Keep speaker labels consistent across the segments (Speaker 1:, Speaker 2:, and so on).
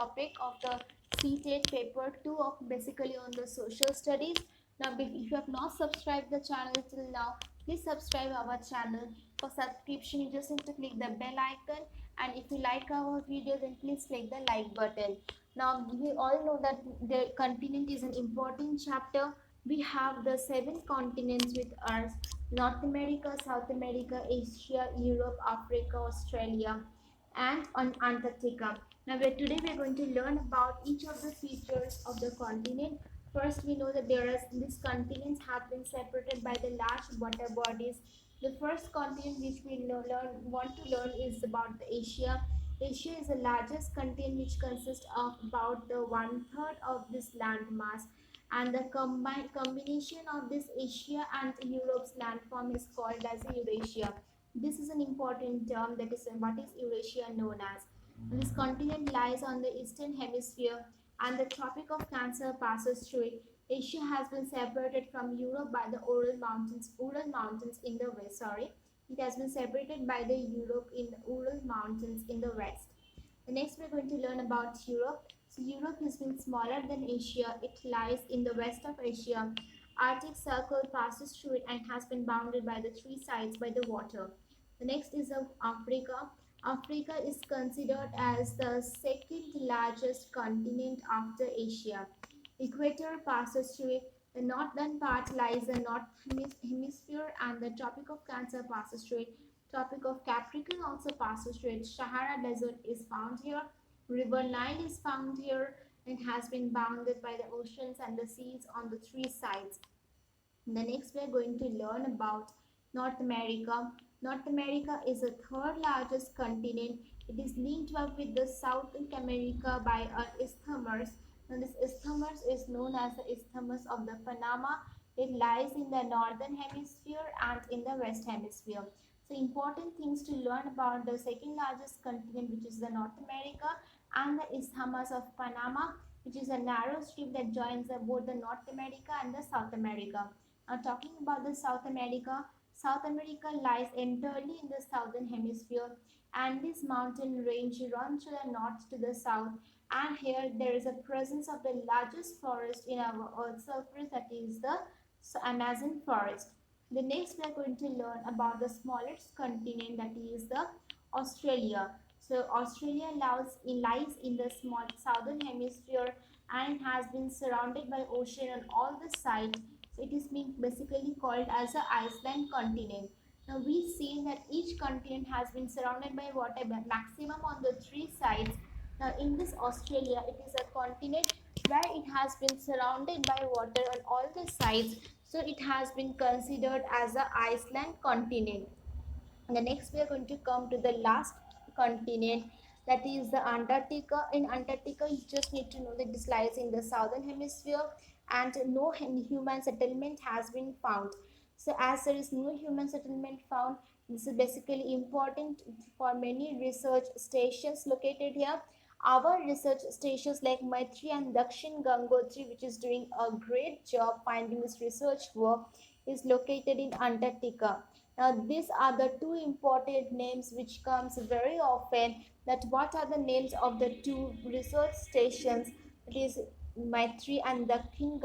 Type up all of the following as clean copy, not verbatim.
Speaker 1: topic of the CTET paper 2 of basically on the social studies. Now, if you have not subscribed the channel till now, please subscribe our channel. For subscription, you just need to click the bell icon, and if you like our video, then please click the like button. Now, we all know that the continent is an important chapter. We have the 7 continents with Earth: North America, South America, Asia, Europe, Africa, Australia, and on Antarctica. Now, today we are going to learn about each of the features of the continent. First, we know that these continents have been separated by the large water bodies. The first continent which we want to learn is about the Asia. Asia is the largest continent, which consists of about the 1/3 of this land mass, and the combination of this Asia and Europe's landform is called as Eurasia. This is an important term, that is what is Eurasia known as. This continent lies on the eastern hemisphere, and the Tropic of Cancer passes through it. Asia has been separated from Europe by the Ural Mountains in the west. It has been separated by the Europe in the Ural Mountains in the west. The next we're going to learn about Europe. So Europe has been smaller than Asia. It lies in the west of Asia. Arctic Circle passes through it and has been bounded by the three sides by the water. The next is of Africa. Africa is considered as the second largest continent after Asia. Equator passes through it. The northern part lies in the north hemisphere, and the Tropic of Cancer passes through it. Tropic of Capricorn also passes through it. Sahara Desert is found here. River Nile is found here and has been bounded by the oceans and the seas on the three sides. The next we are going to learn about North America. North America is the third largest continent. It is linked up with the South America by an isthmus. Now this isthmus is known as the Isthmus of the Panama. It lies in the northern hemisphere and in the west hemisphere. So important things to learn about the second largest continent, which is the North America, and the Isthmus of Panama, which is a narrow strip that joins both the North America and the South America. Now talking about the South America lies entirely in the southern hemisphere, and this mountain range runs to the north to the south, and here there is a presence of the largest forest in our earth's surface, that is the Amazon forest. The next we are going to learn about the smallest continent, that is the Australia. So Australia lies in the small southern hemisphere and has been surrounded by ocean on all the sides. So it is being basically called as the Iceland continent. Now we see that each continent has been surrounded by water maximum on the three sides. Now in this Australia, it is a continent where it has been surrounded by water on all the sides. So it has been considered as the Iceland continent. And the next we are going to come to the last continent, that is the Antarctica. In Antarctica, you just need to know that this lies in the southern hemisphere and no human settlement has been found. So as there is no human settlement found, this is basically important for many research stations located here. Our research stations like Maitri and Dakshin Gangotri, which is doing a great job finding this research work, is located in Antarctica. Now these are the two important names which comes very often, that what are the names of the two research stations, it is Maitri and Dakshin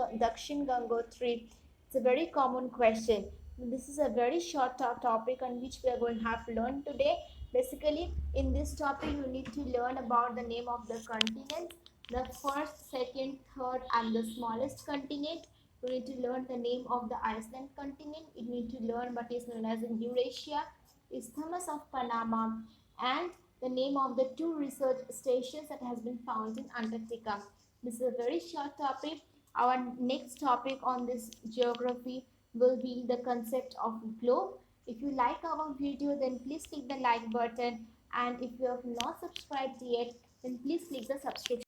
Speaker 1: Gangotri. It's a very common question. This is a very short topic on which we are going to have learned today. Basically in this topic you need to learn about the name of the continents, the first, second, third and the smallest continent. You need to learn the name of the Iceland continent. You need to learn what is known as Eurasia, Isthmus of Panama, and the name of the two research stations that has been found in Antarctica. This is a very short topic. Our next topic on this geography will be the concept of globe. If you like our video, then please click the like button, and if you have not subscribed yet, then please click the subscription.